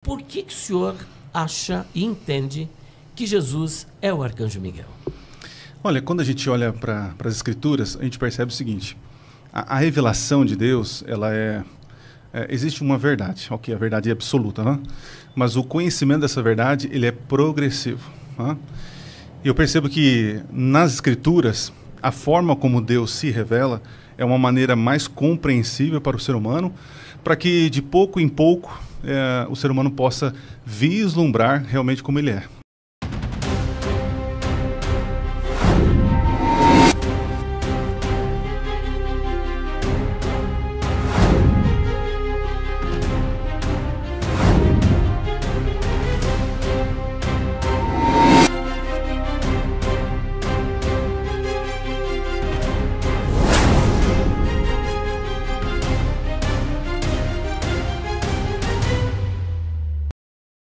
Por que o senhor acha e entende que Jesus é o Arcanjo Miguel? Olha, quando a gente olha para as Escrituras, a gente percebe o seguinte: a revelação de Deus, existe uma verdade, ok, a verdade é absoluta, né? Mas o conhecimento dessa verdade, ele é progressivo. Né? E eu percebo que nas Escrituras, a forma como Deus se revela é uma maneira mais compreensível para o ser humano, para que de pouco em pouco o ser humano possa vislumbrar realmente como ele é.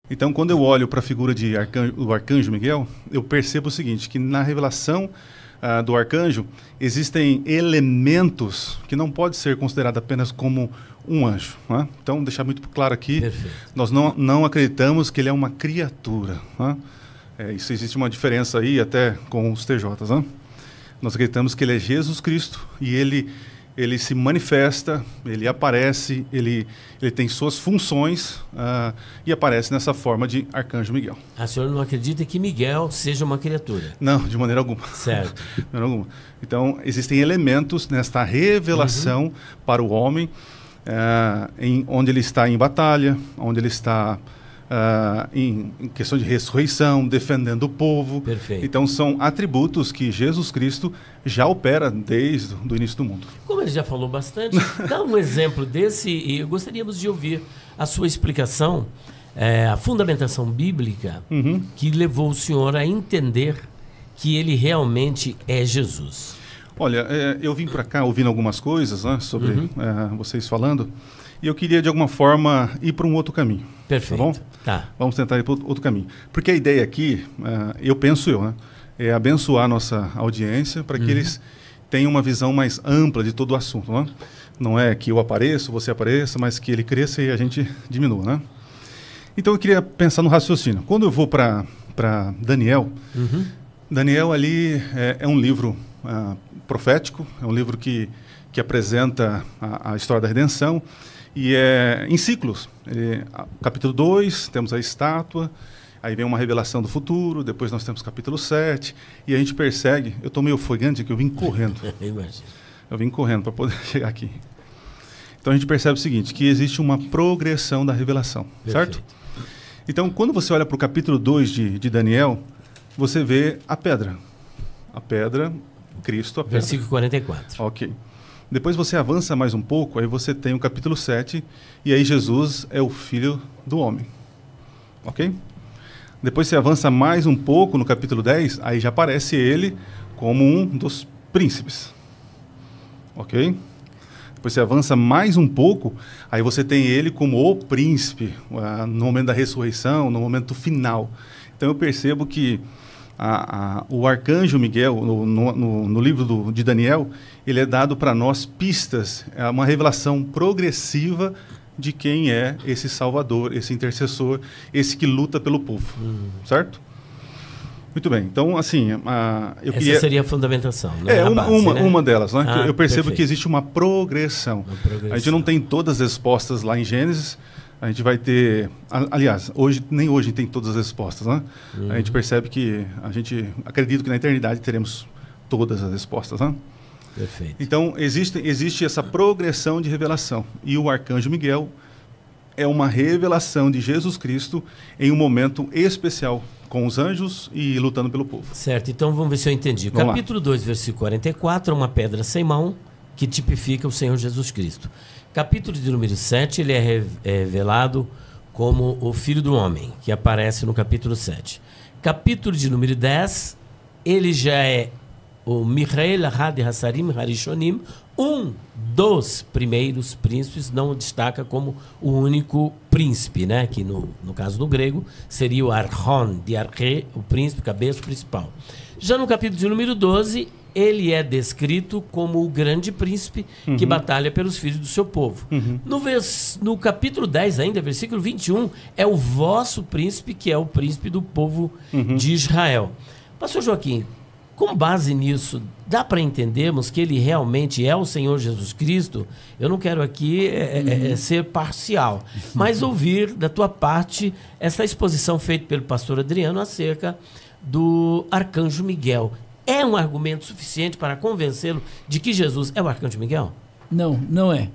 Então, quando eu olho para a figura do Arcanjo Miguel, eu percebo o seguinte, que na revelação do Arcanjo existem elementos que não podem ser considerados apenas como um anjo. Né? Então, deixar muito claro aqui, perfeito, nós não acreditamos que ele é uma criatura. Né? Isso existe uma diferença aí até com os TJs. Né? Nós acreditamos que ele é Jesus Cristo e ele se manifesta, ele aparece, ele tem suas funções e aparece nessa forma de Arcanjo Miguel. A senhora não acredita que Miguel seja uma criatura? Não, de maneira alguma. Certo. De maneira alguma. Então, existem elementos nesta revelação para o homem, onde ele está em batalha, onde ele está em questão de ressurreição, defendendo o povo. Perfeito. Então são atributos que Jesus Cristo já opera desde o início do mundo. Como ele já falou bastante, dá um exemplo desse e gostaríamos de ouvir a sua explicação, a fundamentação bíblica que levou o senhor a entender que ele realmente é Jesus. Olha, eu vim para cá ouvindo algumas coisas, né, sobre vocês falando, e eu queria de alguma forma ir para um outro caminho. Perfeito. Tá bom? Tá. Vamos tentar ir para outro caminho. Porque a ideia aqui, né, é abençoar a nossa audiência para que eles tenham uma visão mais ampla de todo o assunto. Né? Não é que eu apareça, você apareça, mas que ele cresça e a gente diminua. Né? Então eu queria pensar no raciocínio. Quando eu vou para Daniel, Daniel ali é um livro profético, é um livro que apresenta a história da redenção, e é em ciclos. Capítulo 2, temos a estátua, aí vem uma revelação do futuro, depois nós temos capítulo 7, e a gente persegue. Eu estou meio ofegante aqui, eu vim correndo. Eu vim correndo para poder chegar aqui. Então a gente percebe o seguinte, que existe uma progressão da revelação, certo? Então, quando você olha para o capítulo 2 de Daniel, você vê a pedra. A pedra, Cristo, a pedra. Versículo 44. Ok. Depois você avança mais um pouco, aí você tem o capítulo 7, e aí Jesus é o Filho do Homem. Ok? Depois você avança mais um pouco no capítulo 10, aí já aparece ele como um dos príncipes. Ok? Depois você avança mais um pouco, aí você tem ele como o príncipe, no momento da ressurreição, no momento final. Então eu percebo que o Arcanjo Miguel, no livro de Daniel, ele é dado para nós pistas, é uma revelação progressiva de quem é esse Salvador, esse intercessor, esse que luta pelo povo, certo? Muito bem, então assim... Essa seria a fundamentação, né? Uma delas, né? Eu percebo perfeito. Que existe uma progressão. A gente não tem todas as respostas lá em Gênesis. A gente vai ter... Aliás, nem hoje tem todas as respostas, né? A gente percebe que... A gente acredita que na eternidade teremos todas as respostas, né? Perfeito. Então, existe essa progressão de revelação. E o Arcanjo Miguel é uma revelação de Jesus Cristo em um momento especial, com os anjos e lutando pelo povo. Certo, então vamos ver se eu entendi. Vamos Capítulo 2, versículo 44, é uma pedra sem mão que tipifica o Senhor Jesus Cristo. Capítulo de número 7, ele é revelado como o Filho do Homem, que aparece no capítulo 7. Capítulo de número 10, ele já é o Michael Had Hassarim Harishonim, um dos primeiros príncipes, não o destaca como o único príncipe, né? Que no caso do grego seria o Archon, de Arche, o príncipe, cabeça principal. Já no capítulo de número 12, ele é descrito como o grande príncipe que batalha pelos filhos do seu povo. No capítulo 10 ainda, versículo 21, é o vosso príncipe, que é o príncipe do povo de Israel. Pastor Joaquim, com base nisso, dá para entendermos que ele realmente é o Senhor Jesus Cristo? Eu não quero aqui ser parcial, mas ouvir da tua parte essa exposição feita pelo pastor Adriano acerca do arcanjo Miguel. É um argumento suficiente para convencê-lo de que Jesus é o arcanjo Miguel? Não, não é.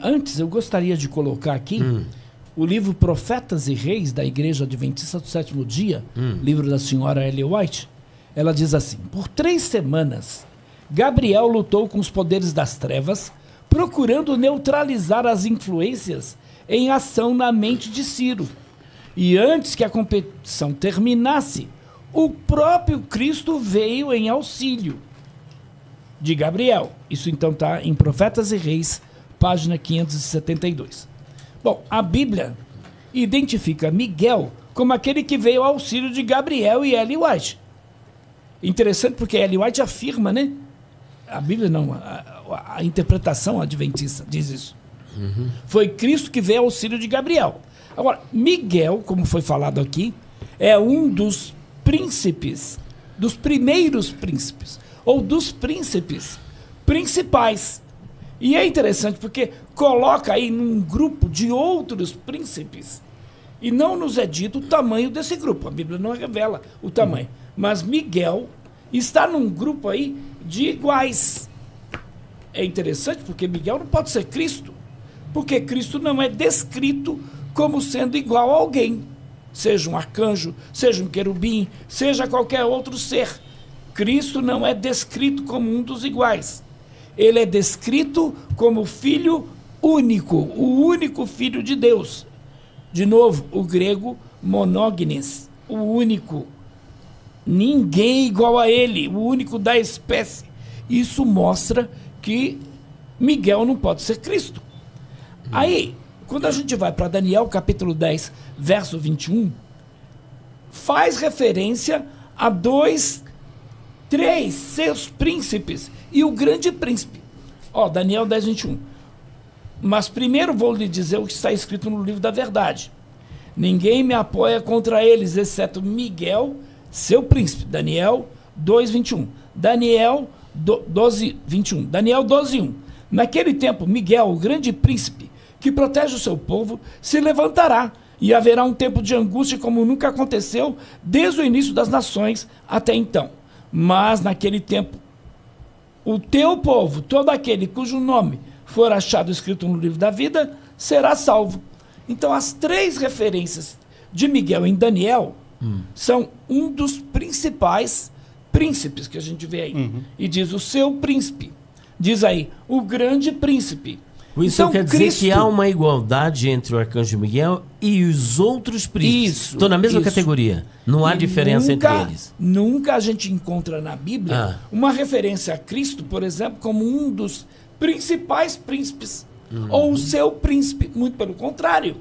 Antes, eu gostaria de colocar aqui o livro Profetas e Reis da Igreja Adventista do Sétimo Dia, livro da senhora Ellen White. Ela diz assim: por 3 semanas, Gabriel lutou com os poderes das trevas, procurando neutralizar as influências em ação na mente de Ciro. E antes que a competição terminasse, o próprio Cristo veio em auxílio de Gabriel. Isso então está em Profetas e Reis, página 572. Bom, a Bíblia identifica Miguel como aquele que veio ao auxílio de Gabriel e Ellen White. Interessante porque Ellen White afirma, né? A Bíblia não, a interpretação adventista diz isso. Foi Cristo que veio ao auxílio de Gabriel. Agora, Miguel, como foi falado aqui, é um dos príncipes, dos primeiros príncipes, ou dos príncipes principais. E é interessante porque coloca aí num grupo de outros príncipes e não nos é dito o tamanho desse grupo. A Bíblia não revela o tamanho. Mas Miguel está num grupo aí de iguais. É interessante porque Miguel não pode ser Cristo, porque Cristo não é descrito como sendo igual a alguém, seja um arcanjo, seja um querubim, seja qualquer outro ser. Cristo não é descrito como um dos iguais. Ele é descrito como filho único, o único filho de Deus. De novo, o grego monognes, o único. Ninguém igual a ele, o único da espécie. Isso mostra que Miguel não pode ser Cristo. Aí, quando a gente vai para Daniel, capítulo 10, verso 21, faz referência a 3 seus príncipes e o grande príncipe. Daniel 10, 21. Mas primeiro vou lhe dizer o que está escrito no livro da verdade. Ninguém me apoia contra eles, exceto Miguel, seu príncipe. Daniel 2, 21. Daniel 12, 21. Daniel 12, 1. Naquele tempo, Miguel, o grande príncipe, que protege o seu povo, se levantará, e haverá um tempo de angústia como nunca aconteceu desde o início das nações até então. Mas naquele tempo, o teu povo, todo aquele cujo nome for achado escrito no livro da vida, será salvo. Então, as 3 referências de Miguel em Daniel são um dos principais príncipes que a gente vê aí. E diz o seu príncipe. Diz aí, o grande príncipe. Isso então, quer dizer que há uma igualdade entre o arcanjo Miguel e os outros príncipes. Estão na mesma categoria. Não há diferença entre eles. Nunca a gente encontra na Bíblia uma referência a Cristo, por exemplo, como um dos principais príncipes. Ou o seu príncipe. Muito pelo contrário.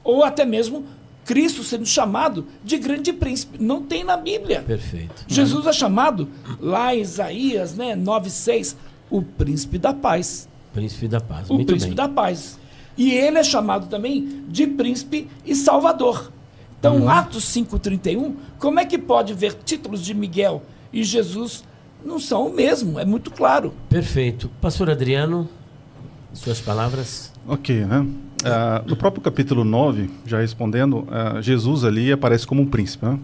Ou até mesmo Cristo sendo chamado de grande príncipe. Não tem na Bíblia. Perfeito. Jesus é chamado, lá em Isaías 9,6, o príncipe da paz. Príncipe da paz. O príncipe da paz. E ele é chamado também de príncipe e salvador. Então, Atos 5,31, como é que pode ver títulos de Miguel e Jesus não são o mesmo? É muito claro. Perfeito. Pastor Adriano, suas palavras. Ok, né? No próprio capítulo 9, já respondendo, Jesus ali aparece como um príncipe, né?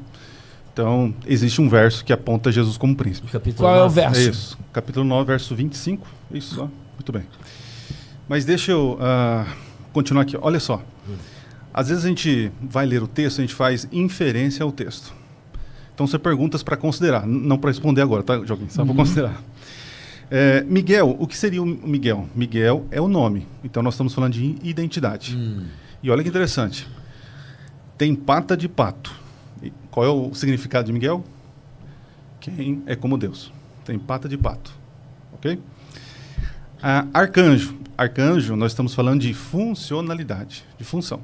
Então, existe um verso que aponta Jesus como príncipe. Qual é o verso? É isso. Capítulo 9, verso 25. Isso, ó. Muito bem. Mas deixa eu continuar aqui. Olha só. Às vezes a gente vai ler o texto, a gente faz inferência ao texto. Então, são perguntas para considerar. Não para responder agora, tá, Joaquim? Só para considerar. Miguel, o que seria o Miguel? Miguel é o nome. Então, nós estamos falando de identidade. E olha que interessante. Tem pata de pato. E qual é o significado de Miguel? Quem é como Deus. Tem pata de pato. Ok? Arcanjo. Arcanjo, nós estamos falando de funcionalidade, de função.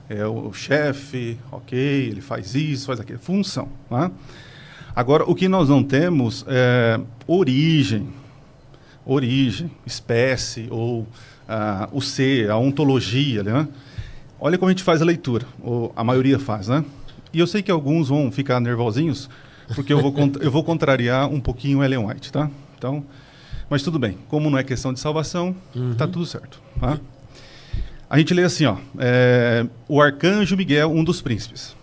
É o chefe, ok, ele faz isso, faz aquilo. Função. Tá? Agora, o que nós não temos é origem, espécie, ou o ser, a ontologia, né? Olha como a gente faz a leitura, ou a maioria faz, né? E eu sei que alguns vão ficar nervosinhos, porque eu vou contrariar um pouquinho Ellen White, tá? Então, mas tudo bem, como não é questão de salvação, tá tudo certo, tá? A gente lê assim, ó, o arcanjo Miguel, um dos príncipes.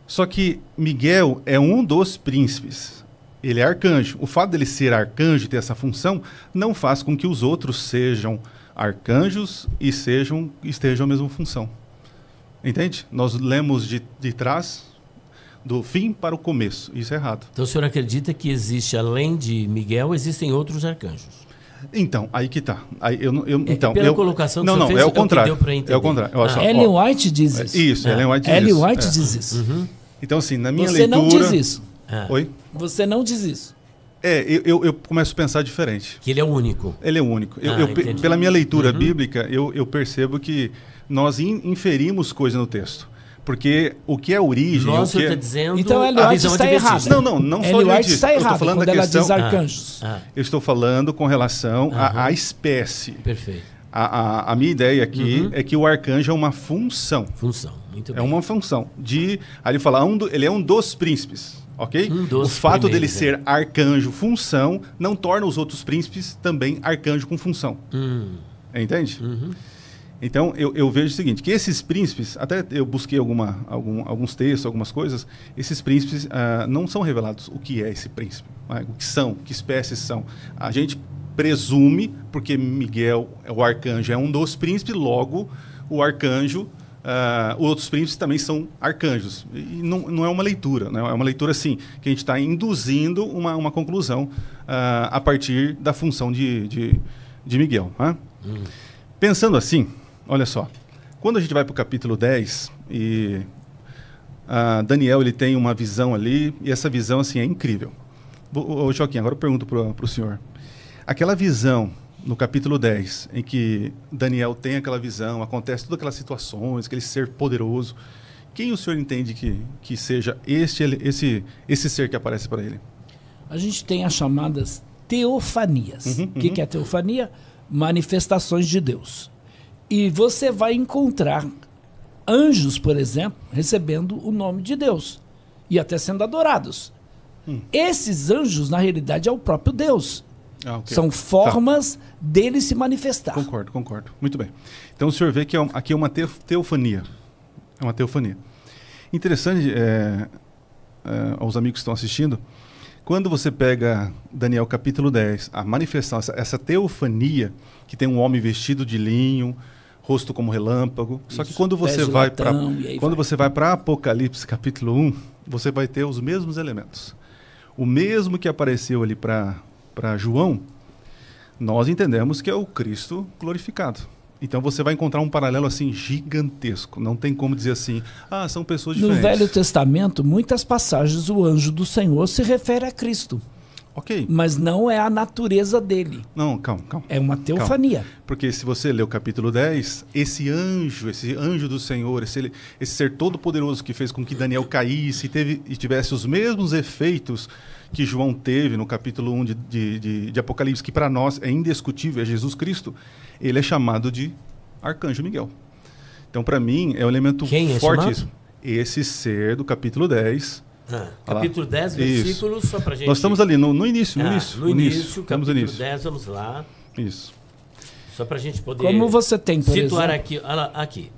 Só que Miguel é um dos príncipes. Ele é arcanjo. O fato dele ser arcanjo e ter essa função não faz com que os outros sejam arcanjos e estejam a mesma função. Entende? Nós lemos de trás, do fim para o começo. Isso é errado. Então o senhor acredita que existe, além de Miguel, existem outros arcanjos? Então, aí que tá. Pela colocação que você fez, é o contrário. Que deu para entender. É o contrário. Ellen White diz isso. Isso, Ellen White diz Ellen isso. White diz isso. Uhum. Então, assim, na minha Você leitura... não diz isso. Oi? Você não diz isso. Eu começo a pensar diferente. Que ele é o único. Ele é o único. Entendi. Pela minha leitura bíblica, eu percebo que nós inferimos coisa no texto. Porque o que é origem... Nossa, o que está dizendo então, Ellen a White visão está errada. adventista. Não só Ellen White está eu estou errada falando quando da ela questão... diz arcanjos. Eu estou falando com relação à espécie. Perfeito. A minha ideia aqui é que o arcanjo é uma função. Função, muito bem. É uma função. Aí ele fala, ele é um dos príncipes. Ok? Dos o fato dele primeiros, ser arcanjo, função, não torna os outros príncipes também arcanjo com função. Entende? Então, eu vejo o seguinte, que esses príncipes, até eu busquei alguns textos, algumas coisas, esses príncipes não são revelados o que é esse príncipe, o que são, que espécies são. A gente presume, porque Miguel, o arcanjo, é um dos príncipes, logo o arcanjo, os outros príncipes também são arcanjos. E não é uma leitura, né? É uma leitura assim, que a gente está induzindo uma conclusão a partir da função de Miguel. Né? Pensando assim, olha só, quando a gente vai para o capítulo 10, e Daniel ele tem uma visão ali, e essa visão assim, é incrível. Joaquim, agora eu pergunto para o senhor. Aquela visão no capítulo 10, em que Daniel tem aquela visão, acontece todas aquelas situações, aquele ser poderoso, quem o senhor entende que seja esse ser que aparece para ele? A gente tem as chamadas teofanias. O que é teofania? Manifestações de Deus. E você vai encontrar anjos, por exemplo, recebendo o nome de Deus e até sendo adorados. Esses anjos, na realidade, é o próprio Deus. Okay. São formas dele se manifestar. Concordo. Muito bem. Então o senhor vê que aqui é uma teofania. É uma teofania. Interessante, aos amigos que estão assistindo, quando você pega Daniel capítulo 10, a manifestação, essa teofania, que tem um homem vestido de linho, rosto como relâmpago. Isso, só que quando você vai para Apocalipse capítulo 1, você vai ter os mesmos elementos. O mesmo que apareceu ali para João, nós entendemos que é o Cristo glorificado. Então você vai encontrar um paralelo assim gigantesco. Não tem como dizer assim, são pessoas diferentes. No Velho Testamento, muitas passagens, o anjo do Senhor se refere a Cristo. Ok. Mas não é a natureza dele. Não, calma. É uma teofania. Calma. Porque se você ler o capítulo 10, esse anjo do Senhor, esse ser todo-poderoso que fez com que Daniel caísse e tivesse os mesmos efeitos que João teve no capítulo 1 de Apocalipse, que para nós é indiscutível, é Jesus Cristo, ele é chamado de Arcanjo Miguel. Então, para mim, é um elemento fortíssimo. Esse ser do capítulo 10... capítulo 10, versículos, só para gente... Nós estamos ali no início. No início, capítulo 10, vamos lá. Isso. Só para a gente poder... Como você tem, por situar exemplo? aqui.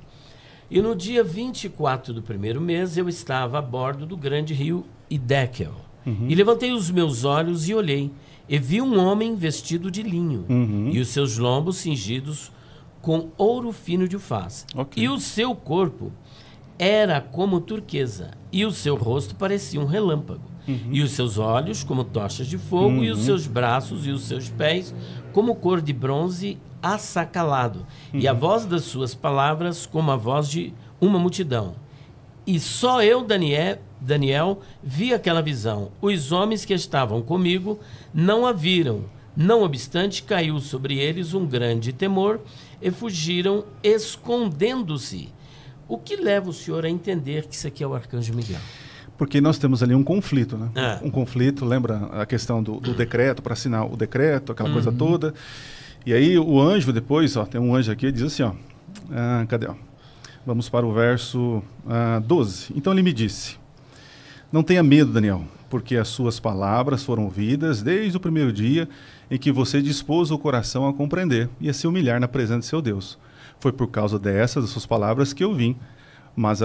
E no dia 24 do primeiro mês, eu estava a bordo do grande rio Hiddekel. E levantei os meus olhos e olhei, e vi um homem vestido de linho, e os seus lombos cingidos com ouro fino de ufaz. Okay. E o seu corpo era como turquesa, e o seu rosto parecia um relâmpago, e os seus olhos como tochas de fogo, e os seus braços e os seus pés como cor de bronze assacalado, e a voz das suas palavras como a voz de uma multidão. E só eu, Daniel, vi aquela visão. Os homens que estavam comigo não a viram. Não obstante, caiu sobre eles um grande temor e fugiram escondendo-se. O que leva o senhor a entender que isso aqui é o Arcanjo Miguel? Porque nós temos ali um conflito, né? É. Um conflito, lembra a questão do decreto, para assinar o decreto, aquela coisa toda. E aí o anjo depois, ó, tem um anjo aqui, diz assim, ó, cadê? Ó? Vamos para o verso 12. Então ele me disse, não tenha medo, Daniel, porque as suas palavras foram ouvidas desde o primeiro dia em que você dispôs o coração a compreender e a se humilhar na presença de seu Deus. Foi por causa dessas, das suas palavras, que eu vim. Mas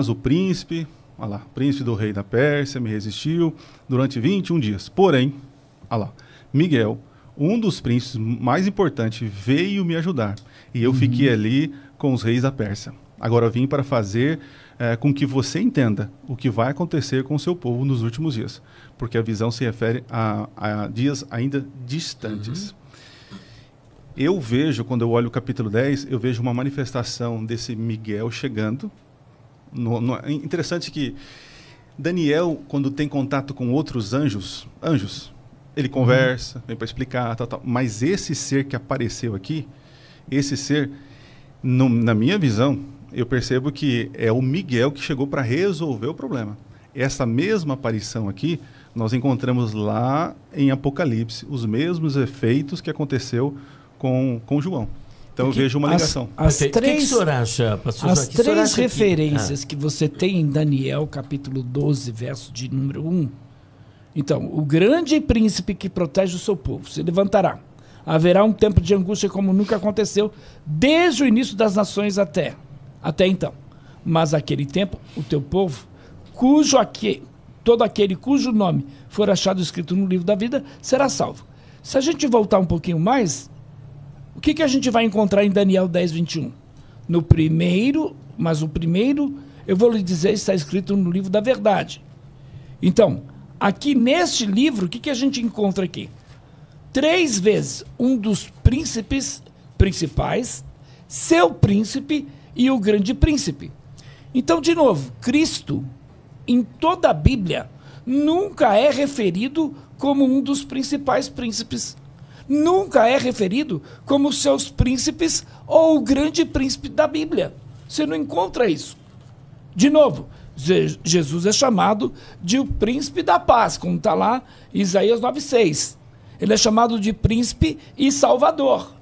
o príncipe, olha lá, príncipe do rei da Pérsia, me resistiu durante 21 dias. Porém, olha lá, Miguel, um dos príncipes mais importantes, veio me ajudar. E eu fiquei ali com os reis da Pérsia. Agora eu vim para fazer com que você entenda o que vai acontecer com o seu povo nos últimos dias. Porque a visão se refere a dias ainda distantes. Eu vejo, quando eu olho o capítulo 10, eu vejo uma manifestação desse Miguel chegando. Interessante que Daniel, quando tem contato com outros anjos, ele conversa, vem para explicar, tal. Mas esse ser que apareceu aqui, esse ser, na minha visão, eu percebo que é o Miguel que chegou para resolver o problema. Essa mesma aparição aqui, nós encontramos lá em Apocalipse, os mesmos efeitos que aconteceu com João. Então eu vejo uma ligação. O que o senhor acha, pastor? As três referências que você tem em Daniel, capítulo 12, verso de número 1. Então, o grande príncipe que protege o seu povo se levantará. Haverá um tempo de angústia como nunca aconteceu desde o início das nações até então. Mas aquele tempo, o teu povo, todo aquele cujo nome for achado escrito no livro da vida, será salvo. Se a gente voltar um pouquinho mais, o que a gente vai encontrar em Daniel 10, 21? O primeiro, eu vou lhe dizer, está escrito no livro da verdade. Então, aqui neste livro, o que a gente encontra aqui? 3 vezes um dos príncipes principais, seu príncipe e o grande príncipe. Então, de novo, Cristo, em toda a Bíblia, nunca é referido como um dos principais príncipes. Nunca é referido como seus príncipes ou o grande príncipe da Bíblia. Você não encontra isso. De novo, Jesus é chamado de o príncipe da paz, como está lá em Isaías 9,6. Ele é chamado de príncipe e salvador.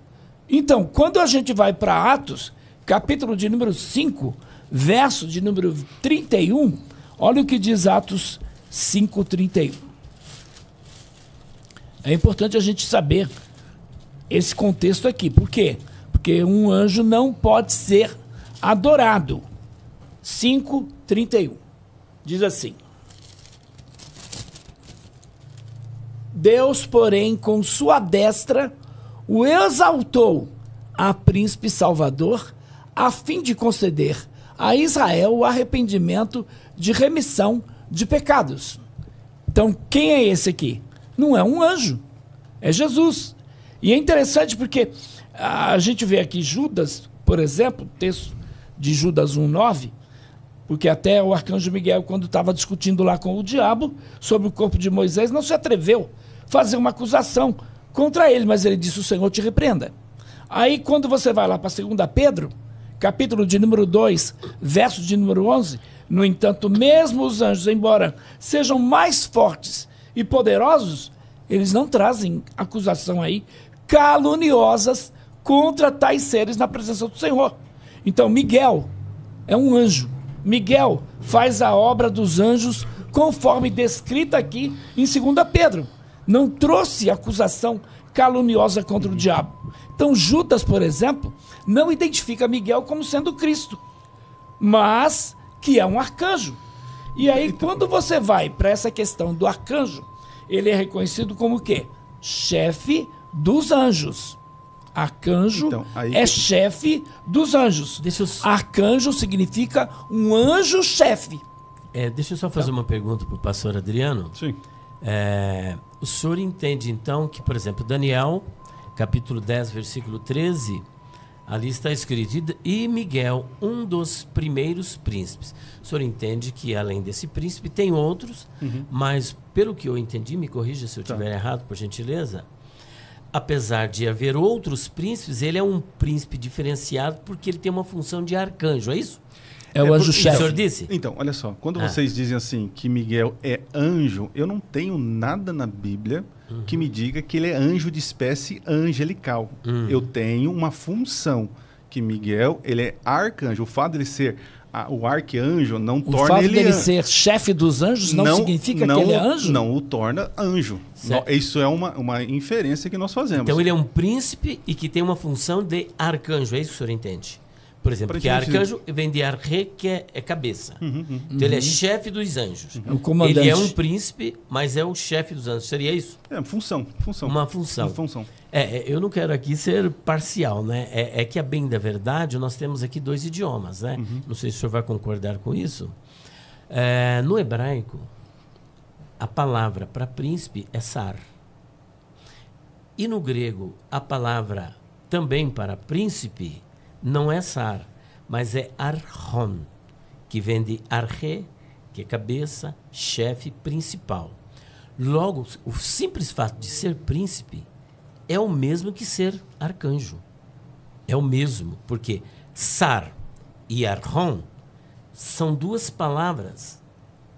Então, quando a gente vai para Atos, capítulo de número 5, verso de número 31, olha o que diz Atos 5:31. É importante a gente saber esse contexto aqui. Por quê? Porque um anjo não pode ser adorado. 5:31. Diz assim: Deus, porém, com sua destra, o exaltou a príncipe salvador, a fim de conceder a Israel o arrependimento de remissão de pecados. Então, quem é esse aqui? Não é um anjo, é Jesus. E é interessante porque a gente vê aqui Judas, por exemplo, o texto de Judas 1:9, porque até o arcanjo Miguel, quando estava discutindo lá com o diabo sobre o corpo de Moisés, não se atreveu a fazer uma acusação contra ele, mas ele disse: o Senhor te repreenda. Aí quando você vai lá para 2 Pedro, capítulo de número 2, verso de número 11, no entanto, mesmo os anjos, embora sejam mais fortes e poderosos, eles não trazem acusação aí caluniosas contra tais seres na presença do Senhor. Então, Miguel é um anjo. Miguel faz a obra dos anjos conforme descrita aqui em 2 Pedro. Não trouxe acusação caluniosa contra o diabo. Então, Judas, por exemplo, não identifica Miguel como sendo Cristo, mas que é um arcanjo. E aí, quando você vai para essa questão do arcanjo, ele é reconhecido como o quê? Chefe dos anjos. Arcanjo então, é chefe dos anjos. Arcanjo significa um anjo-chefe. Deixa eu só fazer uma pergunta para o pastor Adriano. Sim. O senhor entende, então, que, por exemplo, Daniel, capítulo 10, versículo 13, ali está escrito: e Miguel, um dos primeiros príncipes. O senhor entende que, além desse príncipe, tem outros, mas, pelo que eu entendi, me corrija se eu estiver errado, por gentileza, apesar de haver outros príncipes, ele é um príncipe diferenciado porque ele tem uma função de arcanjo, é isso? É o anjo O chefe. senhor disse? Então, olha só, quando vocês dizem assim que Miguel é anjo, eu não tenho nada na Bíblia que me diga que ele é anjo de espécie angelical. Eu tenho uma função, que Miguel, ele é arcanjo. O fato dele ser o arcanjo não O torna fato ele dele anjo. ser chefe dos anjos não significa que ele é anjo? Não o torna anjo. Certo. Isso é uma inferência que nós fazemos. Então ele é um príncipe e que tem uma função de arcanjo, é isso que o senhor entende? Por exemplo, que arcanjo vem de arre, que é cabeça. Então ele é chefe dos anjos. É o comandante. Ele é um príncipe, mas é o chefe dos anjos. Seria isso? É função. Uma função. Uma função. Eu não quero aqui ser parcial, né? É que, a bem da verdade, nós temos aqui 2 idiomas, né? Não sei se o senhor vai concordar com isso. No hebraico, a palavra para príncipe é sar. E no grego, a palavra também para príncipe não é sar, mas é archon, que vem de arche, que é cabeça, chefe, principal. Logo, o simples fato de ser príncipe é o mesmo que ser arcanjo. É o mesmo, porque sar e archon são 2 palavras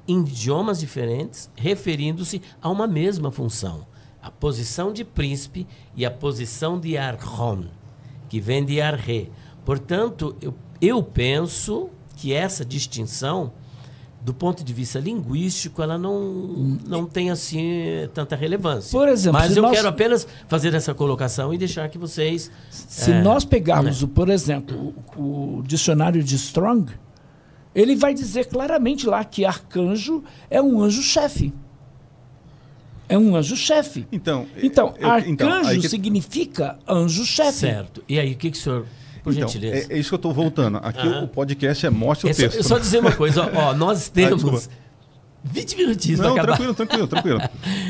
em idiomas diferentes, referindo-se a uma mesma função. A posição de príncipe e a posição de archon, que vem de arre. Portanto, eu penso que essa distinção, do ponto de vista linguístico, ela não tem assim tanta relevância. Por exemplo, mas eu quero apenas fazer essa colocação e deixar que vocês... Se nós pegarmos, por exemplo, o dicionário de Strong, ele vai dizer claramente lá que arcanjo é um anjo-chefe. É um anjo-chefe. Então, arcanjo significa anjo-chefe. Certo. E aí, o que o senhor... Por gentileza. É isso que eu estou voltando. Aqui o podcast mostra o texto. Só dizer uma coisa. Nós temos 20 minutinhos para acabar. Tranquilo.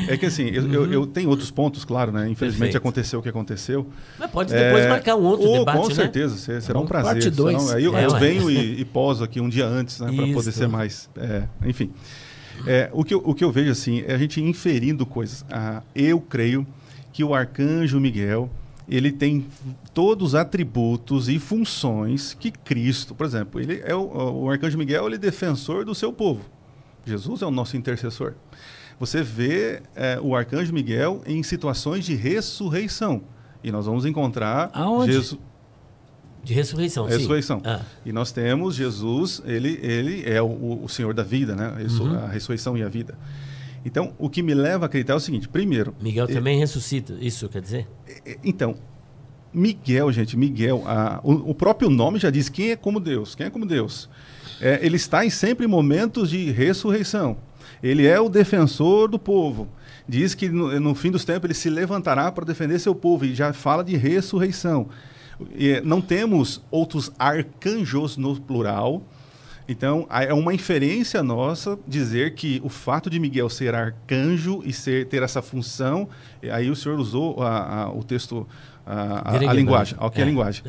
É que assim, eu tenho outros pontos, claro, né? Infelizmente aconteceu o que aconteceu. Mas pode depois marcar um outro debate, com né? certeza, será um prazer. Parte 2. Aí eu venho e poso aqui um dia antes, né? Para poder ser mais... enfim. O que eu vejo assim, é a gente inferindo coisas. Eu creio que o arcanjo Miguel... ele tem todos os atributos e funções que Cristo, por exemplo, ele é o arcanjo Miguel, ele é defensor do seu povo. Jesus é o nosso intercessor. Você vê o arcanjo Miguel em situações de ressurreição. E nós vamos encontrar Jesus... De ressurreição, ressurreição. E nós temos Jesus, ele é o Senhor da vida, né? A ressurreição e a vida. Então, o que me leva a acreditar é o seguinte, primeiro... Miguel também ressuscita, isso quer dizer? Então, Miguel, o próprio nome já diz quem é como Deus. Quem é como Deus? Ele está em sempre momentos de ressurreição. Ele é o defensor do povo. Diz que no fim dos tempos ele se levantará para defender seu povo e já fala de ressurreição. Não temos outros arcanjos no plural. Então, é uma inferência nossa dizer que o fato de Miguel ser arcanjo e ter essa função, aí o senhor usou o texto, a linguagem. A linguagem.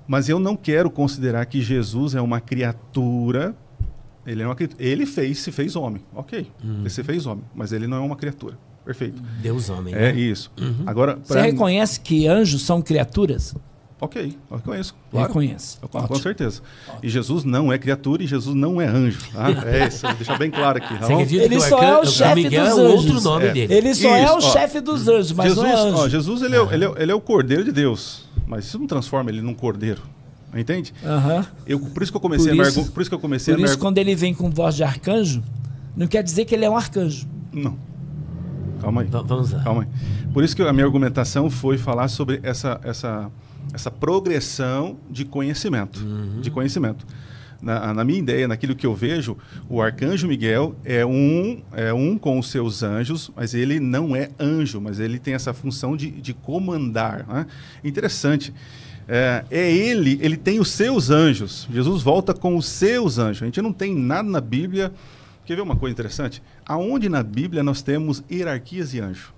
Mas eu não quero considerar que Jesus é uma criatura. Ele se fez homem. Ok, ele se fez homem, mas ele não é uma criatura. Perfeito. Deus homem. É isso. Agora, você reconhece que anjos são criaturas? Ok, eu reconheço. Claro. Reconhece. Com certeza. E Jesus não é criatura e Jesus não é anjo. Tá? Isso, deixar bem claro aqui. Tá? Ele só é o chefe dos anjos. Outro nome dele. Ele só é o chefe dos anjos, mas Jesus, não é anjo. Jesus ele é o cordeiro de Deus, mas isso não transforma ele num cordeiro. Entende? Por isso que eu comecei a argumentar. Por isso, quando ele vem com voz de arcanjo, não quer dizer que ele é um arcanjo. Não. Calma aí. Vamos lá. Calma aí. Por isso que a minha argumentação foi falar sobre essa progressão de conhecimento. De conhecimento. Na minha ideia, naquilo que eu vejo, o arcanjo Miguel é um com os seus anjos, mas ele não é anjo, mas ele tem essa função de comandar. Né? Interessante. Ele tem os seus anjos. Jesus volta com os seus anjos. A gente não tem nada na Bíblia. Quer ver uma coisa interessante? Aonde na Bíblia nós temos hierarquias de anjo?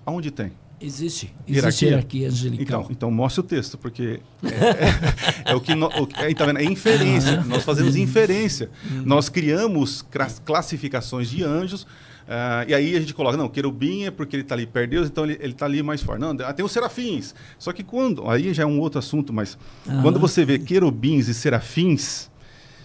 Aonde tem? Existe hierarquia angelical. Então mostre o texto, porque é o que tá vendo? É inferência. Nós fazemos inferência. Nós criamos classificações de anjos. E aí a gente coloca, não, querubim é porque ele está ali perto de Deus, então ele está ali mais forte. Não, tem os serafins. Só que aí já é um outro assunto, mas quando você vê querubins e serafins...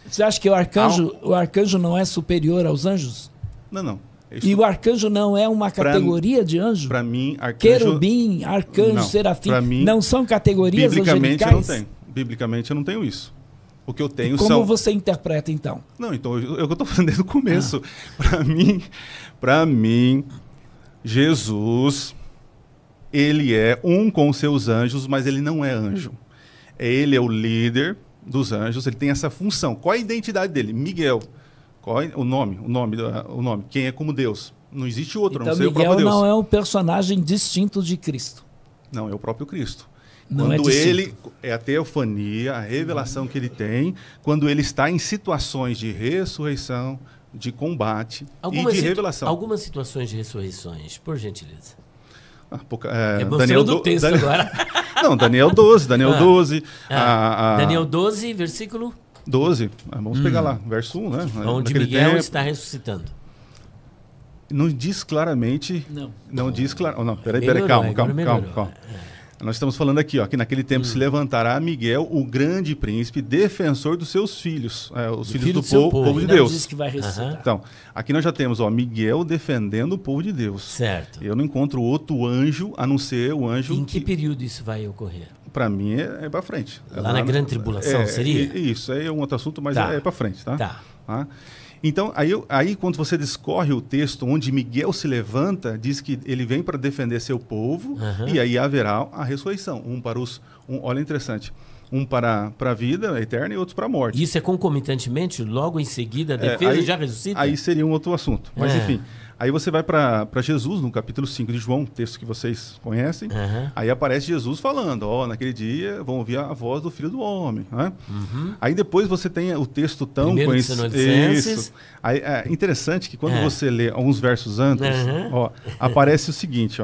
Você acha que o arcanjo não é superior aos anjos? Não. E o arcanjo não é uma categoria de anjo? Para mim, arcanjo... Querubim, arcanjo, serafim, não são categorias angelicais? Biblicamente eu não tenho isso. O que eu tenho Como você interpreta, então? Não, então eu estou falando desde o começo. Para mim, Jesus, ele é um com seus anjos, mas ele não é anjo. Ele é o líder dos anjos, ele tem essa função. Qual é a identidade dele? Miguel. Qual é o nome? Quem é como Deus? Não existe outro, então, não sei o próprio Deus. Miguel não é um personagem distinto de Cristo. Não, é o próprio Cristo. Quando ele é a teofania, a revelação que ele tem, quando ele está em situações de ressurreição, de combate e de revelação. Algumas situações de ressurreições, por gentileza. Daniel do texto agora. Não, Daniel 12. Daniel 12, versículo 12. Vamos pegar lá, verso 1, né? Onde Miguel está ressuscitando. Não diz claramente. Não diz claramente. Não, peraí, calma. Nós estamos falando aqui, ó, que naquele tempo se levantará Miguel, o grande príncipe, defensor dos seus filhos, os filhos do povo de Deus. Diz que vai ressuscitar. Então, aqui nós já temos Miguel defendendo o povo de Deus. Certo. Eu não encontro outro anjo, a não ser o anjo... Em que período isso vai ocorrer? Para mim é para frente. Lá na grande tribulação, seria? Isso, aí é um outro assunto, mas é para frente, tá? Tá. Então, aí quando você discorre o texto onde Miguel se levanta, diz que ele vem para defender seu povo, e aí haverá a ressurreição. Olha, interessante. Um para a vida eterna e outros para a morte. Isso é concomitantemente, logo em seguida, a defesa já ressuscita? Aí seria um outro assunto. Mas enfim, aí você vai para Jesus, no capítulo 5 de João, texto que vocês conhecem. Aí aparece Jesus falando, naquele dia vão ouvir a voz do Filho do Homem. Né? Aí depois você tem o texto tão conhecido. Isso. Aí, é interessante que quando você lê alguns versos antes, aparece o seguinte,